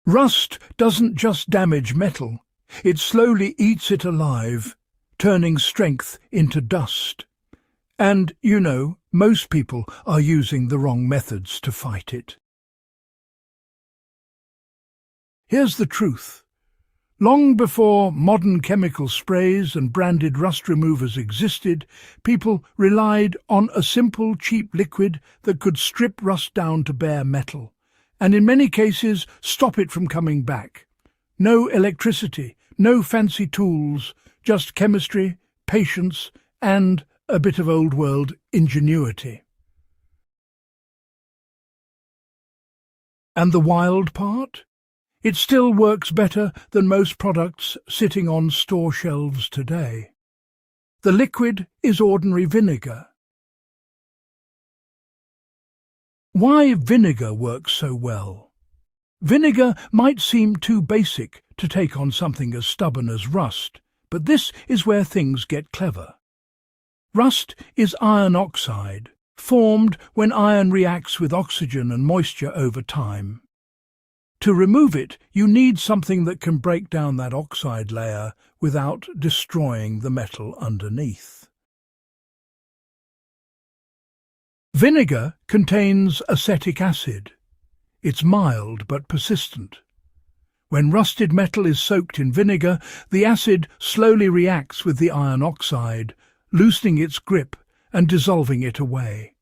Rust doesn't just damage metal, it slowly eats it alive, turning strength into dust. And, most people are using the wrong methods to fight it. Here's the truth. Long before modern chemical sprays and branded rust removers existed, people relied on a simple, cheap liquid that could strip rust down to bare metal, and in many cases stop it from coming back. No electricity, no fancy tools, just chemistry, patience, and a bit of old-world ingenuity. And the wild part? It still works better than most products sitting on store shelves today. The liquid is ordinary vinegar. Why vinegar works so well? Vinegar might seem too basic to take on something as stubborn as rust, but this is where things get clever. Rust is iron oxide, formed when iron reacts with oxygen and moisture over time. To remove it, you need something that can break down that oxide layer without destroying the metal underneath. Vinegar contains acetic acid. It's mild but persistent. When rusted metal is soaked in vinegar, the acid slowly reacts with the iron oxide, loosening its grip and dissolving it away.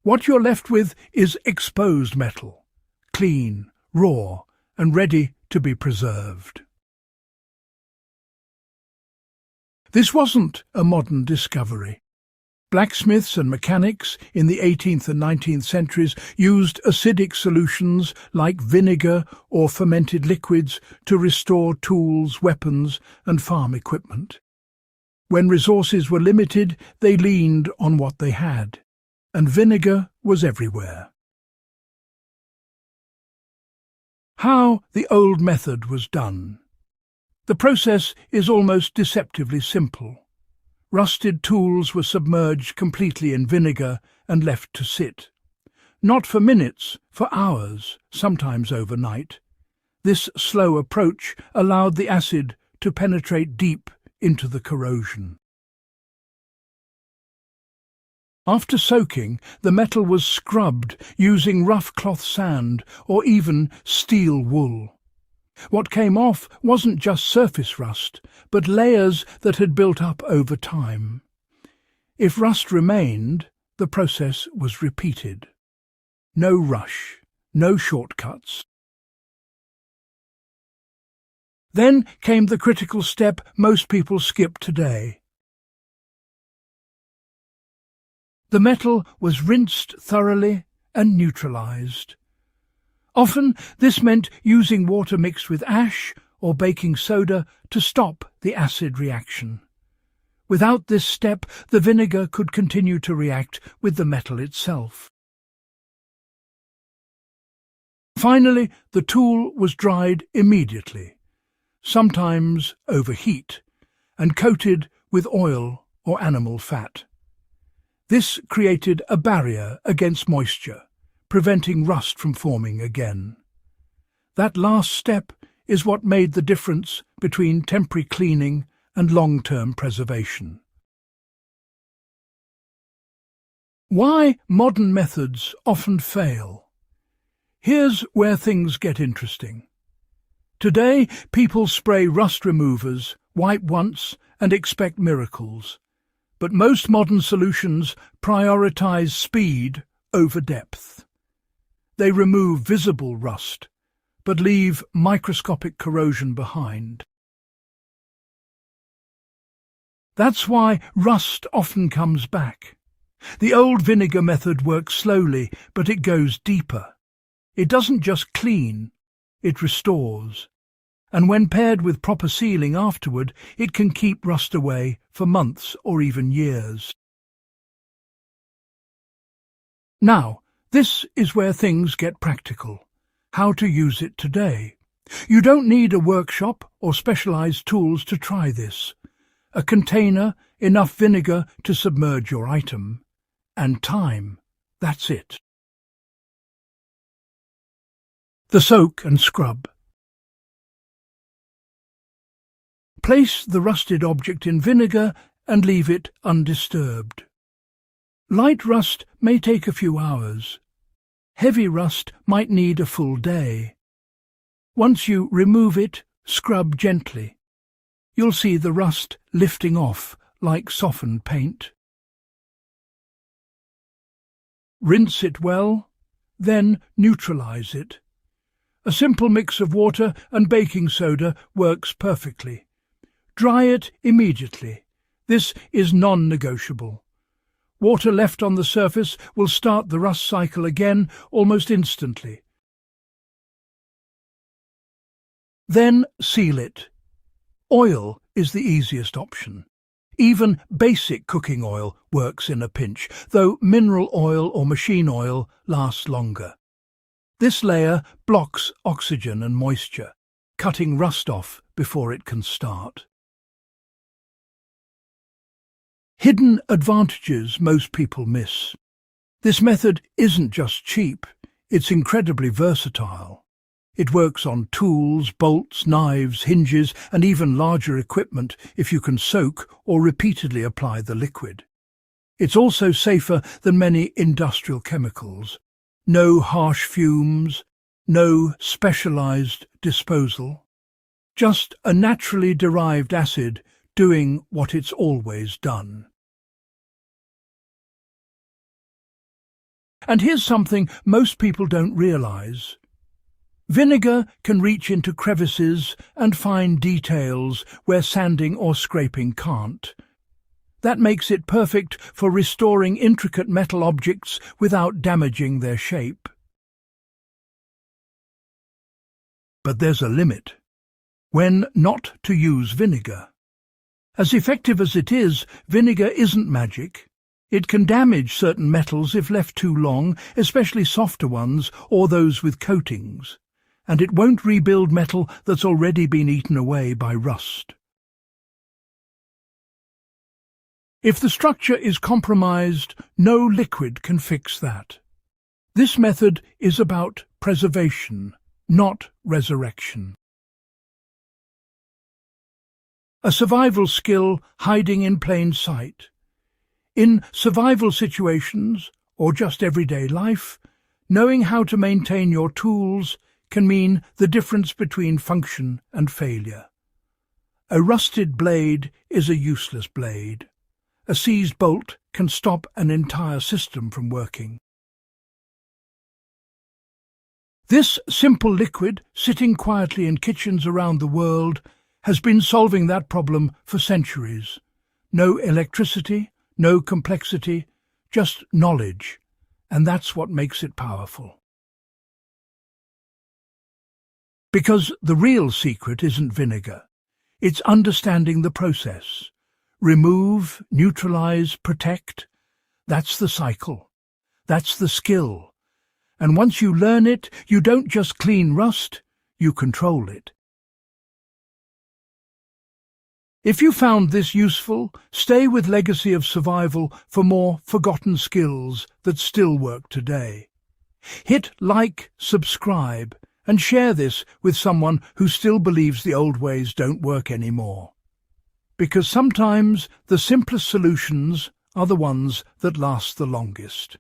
What you're left with is exposed metal, clean, raw, and ready to be preserved. This wasn't a modern discovery. Blacksmiths and mechanics in the 18th and 19th centuries used acidic solutions like vinegar or fermented liquids to restore tools, weapons, and farm equipment. When resources were limited, they leaned on what they had, and vinegar was everywhere. How the old method was done. The process is almost deceptively simple. Rusted tools were submerged completely in vinegar and left to sit. Not for minutes, for hours, sometimes overnight. This slow approach allowed the acid to penetrate deep into the corrosion. After soaking, the metal was scrubbed using rough cloth sand or even steel wool. What came off wasn't just surface rust, but layers that had built up over time. If rust remained, the process was repeated. No rush, no shortcuts. Then came the critical step most people skip today. The metal was rinsed thoroughly and neutralized. Often this meant using water mixed with ash or baking soda to stop the acid reaction. Without this step, the vinegar could continue to react with the metal itself. Finally, the tool was dried immediately, sometimes over heat, and coated with oil or animal fat. This created a barrier against moisture, preventing rust from forming again. That last step is what made the difference between temporary cleaning and long-term preservation. Why modern methods often fail. Here's where things get interesting. Today, people spray rust removers, wipe once, and expect miracles. But most modern solutions prioritize speed over depth. They remove visible rust, but leave microscopic corrosion behind. That's why rust often comes back. The old vinegar method works slowly, but it goes deeper. It doesn't just clean, it restores. And when paired with proper sealing afterward, it can keep rust away for months or even years. Now, this is where things get practical. How to use it today. You don't need a workshop or specialized tools to try this. A container, enough vinegar to submerge your item, and time. That's it. The soak and scrub. Place the rusted object in vinegar and leave it undisturbed. Light rust may take a few hours. Heavy rust might need a full day. Once you remove it, scrub gently. You'll see the rust lifting off like softened paint. Rinse it well, then neutralize it. A simple mix of water and baking soda works perfectly. Dry it immediately. This is non-negotiable. Water left on the surface will start the rust cycle again almost instantly. Then seal it. Oil is the easiest option. Even basic cooking oil works in a pinch, though mineral oil or machine oil lasts longer. This layer blocks oxygen and moisture, cutting rust off before it can start. Hidden advantages most people miss. This method isn't just cheap, it's incredibly versatile. It works on tools, bolts, knives, hinges, and even larger equipment if you can soak or repeatedly apply the liquid. It's also safer than many industrial chemicals. No harsh fumes, no specialized disposal. Just a naturally derived acid doing what it's always done. And here's something most people don't realize. Vinegar can reach into crevices and find details where sanding or scraping can't. That makes it perfect for restoring intricate metal objects without damaging their shape. But there's a limit. When not to use vinegar. As effective as it is, vinegar isn't magic. It can damage certain metals if left too long, especially softer ones or those with coatings. And it won't rebuild metal that's already been eaten away by rust. If the structure is compromised, no liquid can fix that. This method is about preservation, not resurrection. A survival skill hiding in plain sight. In survival situations, or just everyday life, knowing how to maintain your tools can mean the difference between function and failure. A rusted blade is a useless blade. A seized bolt can stop an entire system from working. This simple liquid, sitting quietly in kitchens around the world, has been solving that problem for centuries. No electricity, no complexity, just knowledge, and that's what makes it powerful. Because the real secret isn't vinegar. It's understanding the process. Remove, neutralize, protect. That's the cycle. That's the skill. And once you learn it, you don't just clean rust, you control it. If you found this useful, stay with Legacy of Survival for more forgotten skills that still work today. Hit like, subscribe, and share this with someone who still believes the old ways don't work anymore. Because sometimes the simplest solutions are the ones that last the longest.